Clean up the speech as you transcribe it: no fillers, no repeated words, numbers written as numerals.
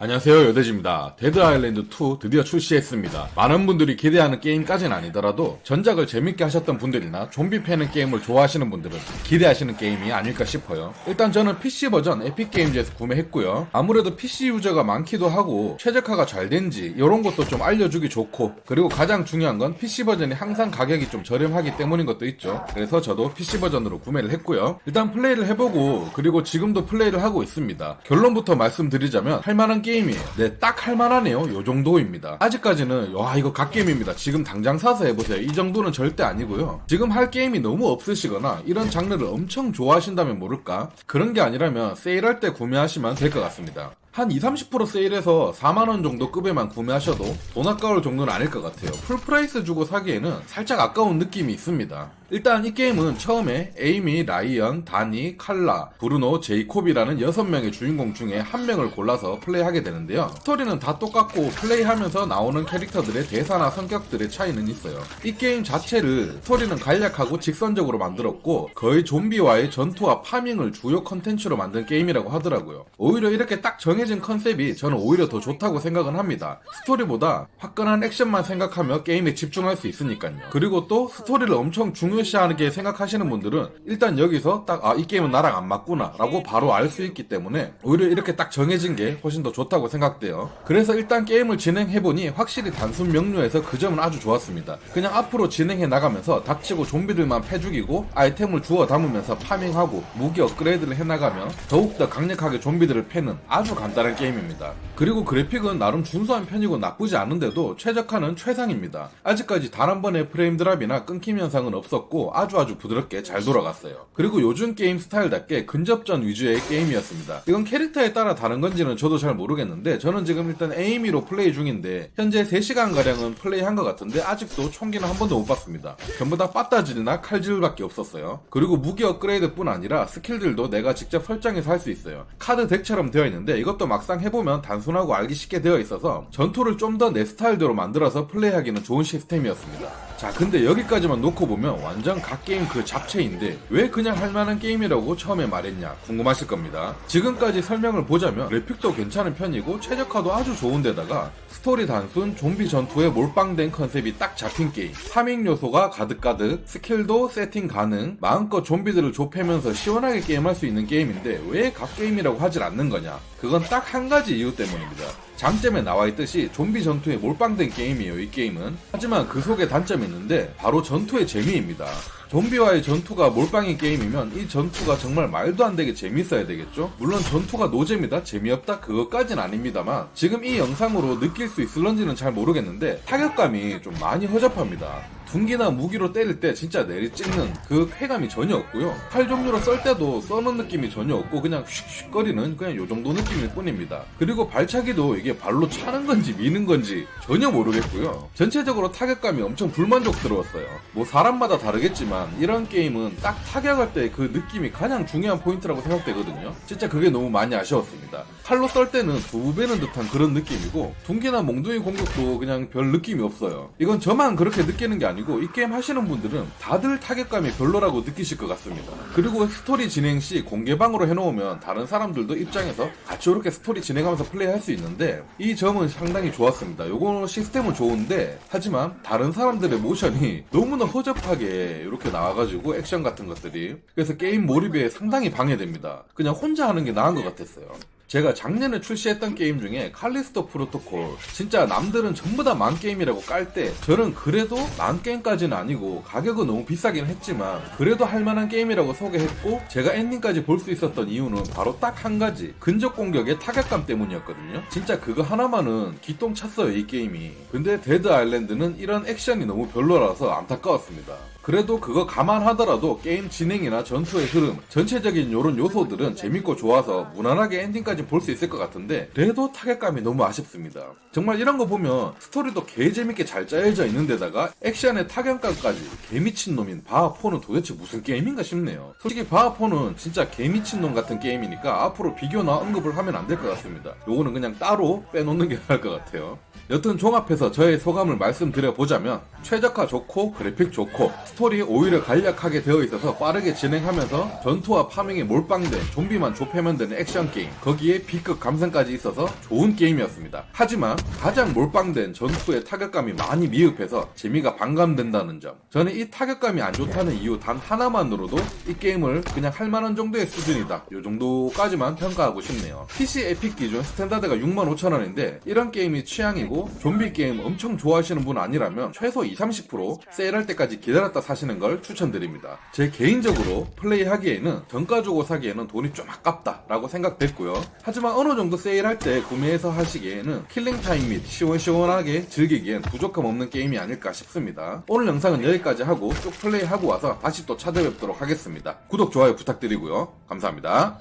안녕하세요, 요대지입니다. 데드 아일랜드 2 드디어 출시했습니다. 많은 분들이 기대하는 게임까지는 아니더라도 전작을 재밌게 하셨던 분들이나 좀비 패는 게임을 좋아하시는 분들은 기대하시는 게임이 아닐까 싶어요. 일단 저는 PC 버전 에픽게임즈에서 구매했고요. 아무래도 PC 유저가 많기도 하고 최적화가 잘 된지 이런 것도 좀 알려주기 좋고, 그리고 가장 중요한 건 PC 버전이 항상 가격이 좀 저렴하기 때문인 것도 있죠. 그래서 저도 PC 버전으로 구매를 했고요. 일단 플레이를 해보고, 그리고 지금도 플레이를 하고 있습니다. 결론부터 말씀드리자면 할만한 게임이에요. 네, 딱 할만하네요. 요 정도입니다. 아직까지는 와 이거 갓게임입니다, 지금 당장 사서 해보세요, 이 정도는 절대 아니고요. 지금 할 게임이 너무 없으시거나 이런 장르를 엄청 좋아하신다면 모를까, 그런 게 아니라면 세일할 때 구매하시면 될 것 같습니다. 한 20-30% 세일해서 4만원 정도 급에만 구매하셔도 돈 아까울 정도는 아닐 것 같아요. 풀프라이스 주고 사기에는 살짝 아까운 느낌이 있습니다. 일단 이 게임은 처음에 에이미, 라이언, 다니, 칼라, 브루노, 제이콥이라는 6명의 주인공 중에 한 명을 골라서 플레이하게 되는데요. 스토리는 다 똑같고 플레이하면서 나오는 캐릭터들의 대사나 성격들의 차이는 있어요. 이 게임 자체를 스토리는 간략하고 직선적으로 만들었고 거의 좀비와의 전투와 파밍을 주요 컨텐츠로 만든 게임이라고 하더라고요. 오히려 이렇게 딱 정해진 컨셉이 저는 오히려 더 좋다고 생각은 합니다. 스토리보다 화끈한 액션만 생각하며 게임에 집중할 수 있으니까요. 그리고 또 스토리를 엄청 중요시하게 생각하시는 분들은 일단 여기서 딱 이 게임은 나랑 안 맞구나 라고 바로 알 수 있기 때문에 오히려 이렇게 딱 정해진 게 훨씬 더 좋다고 생각돼요. 그래서 일단 게임을 진행해보니 확실히 단순 명료해서 그 점은 아주 좋았습니다. 그냥 앞으로 진행해 나가면서 닥치고 좀비들만 패 죽이고 아이템을 주워 담으면서 파밍하고 무기 업그레이드를 해나가며 더욱더 강력하게 좀비들을 패는 아주 간단한 게임입니다. 그리고 그래픽은 나름 준수한 편이고 나쁘지 않은데도 최적화는 최상입니다. 아직까지 단 한 번의 프레임 드랍이나 끊김 현상은 없었고 아주 부드럽게 잘 돌아갔어요. 그리고 요즘 게임 스타일답게 근접전 위주의 게임이었습니다. 이건 캐릭터에 따라 다른 건지는 저도 잘 모르겠는데 저는 지금 일단 에이미로 플레이 중인데 현재 3시간가량은 플레이한 것 같은데 아직도 총기는 한 번도 못 봤습니다. 전부 다 빠따질이나 칼질밖에 없었어요. 그리고 무기 업그레이드 뿐 아니라 스킬들도 내가 직접 설정해서 할 수 있어요. 카드 덱처럼 되어 있는데 이것도 막상 해보면 단순하고 알기 쉽게 되어 있어서 전투를 좀 더 내 스타일대로 만들어서 플레이하기는 좋은 시스템이었습니다. 자, 근데 여기까지만 놓고 보면 완전 갓게임 그 잡채인데 왜 그냥 할만한 게임이라고 처음에 말했냐 궁금하실 겁니다. 지금까지 설명을 보자면 그래픽도 괜찮은 편이고 최적화도 아주 좋은데다가 스토리 단순 좀비 전투에 몰빵된 컨셉이 딱 잡힌 게임, 파밍 요소가 가득가득, 스킬도 세팅 가능, 마음껏 좀비들을 좁히면서 시원하게 게임할 수 있는 게임인데 왜 갓게임이라고 하질 않는 거냐, 그건 딱 한 가지 이유 때문입니다. 장점에 나와있듯이 좀비 전투에 몰빵된 게임이에요, 이 게임은. 하지만 그 속에 단점이 있는데 바로 전투의 재미입니다. 좀비와의 전투가 몰빵인 게임이면 이 전투가 정말 말도 안 되게 재밌어야 되겠죠? 물론 전투가 노잼이다, 재미없다 그것까진 아닙니다만 지금 이 영상으로 느낄 수 있을런지는 잘 모르겠는데 타격감이 좀 많이 허접합니다. 둔기나 무기로 때릴 때 진짜 내리찍는 그 쾌감이 전혀 없고요. 칼 종류로 썰 때도 써는 느낌이 전혀 없고 그냥 슉슉거리는 그냥 요정도 느낌일 뿐입니다. 그리고 발차기도 이게 발로 차는 건지 미는 건지 전혀 모르겠고요. 전체적으로 타격감이 엄청 불만족스러웠어요. 뭐 사람마다 다르겠지만 이런 게임은 딱 타격할 때 그 느낌이 가장 중요한 포인트라고 생각되거든요. 진짜 그게 너무 많이 아쉬웠습니다. 칼로 썰 때는 2배는 듯한 그런 느낌이고 둔기나 몽둥이 공격도 그냥 별 느낌이 없어요. 이건 저만 그렇게 느끼는 게 아니고 이 게임 하시는 분들은 다들 타격감이 별로라고 느끼실 것 같습니다. 그리고 스토리 진행 시 공개방으로 해놓으면 다른 사람들도 입장에서 같이 이렇게 스토리 진행하면서 플레이할 수 있는데 이 점은 상당히 좋았습니다. 요거 시스템은 좋은데 하지만 다른 사람들의 모션이 너무나 허접하게 이렇게 나와가지고 액션 같은 것들이, 그래서 게임 몰입에 상당히 방해됩니다. 그냥 혼자 하는 게 나은 것 같았어요. 제가 작년에 출시했던 게임 중에 칼리스토 프로토콜, 진짜 남들은 전부 다 만게임이라고 깔 때 저는 그래도 만게임까지는 아니고 가격은 너무 비싸긴 했지만 그래도 할만한 게임이라고 소개했고 제가 엔딩까지 볼 수 있었던 이유는 바로 딱 한 가지, 근접 공격의 타격감 때문이었거든요. 진짜 그거 하나만은 기똥 찼어요, 이 게임이. 근데 데드 아일랜드는 이런 액션이 너무 별로라서 안타까웠습니다. 그래도 그거 감안하더라도 게임 진행이나 전투의 흐름, 전체적인 요런 요소들은 재밌고 좋아서 무난하게 엔딩까지 볼 수 있을 것 같은데 그래도 타격감이 너무 아쉽습니다. 정말 이런 거 보면 스토리도 개재밌게 잘 짜여져 있는데다가 액션의 타격감까지 개미친놈인 바하포는 도대체 무슨 게임인가 싶네요. 솔직히 바하포는 진짜 개미친놈 같은 게임이니까 앞으로 비교나 언급을 하면 안 될 것 같습니다. 요거는 그냥 따로 빼놓는 게 나을 것 같아요. 여튼 종합해서 저의 소감을 말씀드려보자면 최적화 좋고 그래픽 좋고 스토리 오히려 간략하게 되어 있어서 빠르게 진행하면서 전투와 파밍에 몰빵된 좀비만 좁혀면 되는 액션 게임, 거기에 거기에 B급 감성까지 있어서 좋은 게임이었습니다. 하지만 가장 몰빵된 전투의 타격감이 많이 미흡해서 재미가 반감된다는 점. 저는 이 타격감이 안 좋다는 이유 단 하나만으로도 이 게임을 그냥 할만한 정도의 수준이다, 요 정도까지만 평가하고 싶네요. PC 에픽 기준 스탠다드가 65,000원인데 이런 게임이 취향이고 좀비 게임 엄청 좋아하시는 분 아니라면 최소 20-30% 세일할 때까지 기다렸다 사시는 걸 추천드립니다. 제 개인적으로 플레이하기에는 정가 주고 사기에는 돈이 좀 아깝다 라고 생각됐고요. 하지만 어느 정도 세일할 때 구매해서 하시기에는 킬링타임 및 시원시원하게 즐기기엔 부족함 없는 게임이 아닐까 싶습니다. 오늘 영상은 여기까지 하고 쭉 플레이하고 와서 다시 또 찾아뵙도록 하겠습니다. 구독, 좋아요 부탁드리고요. 감사합니다.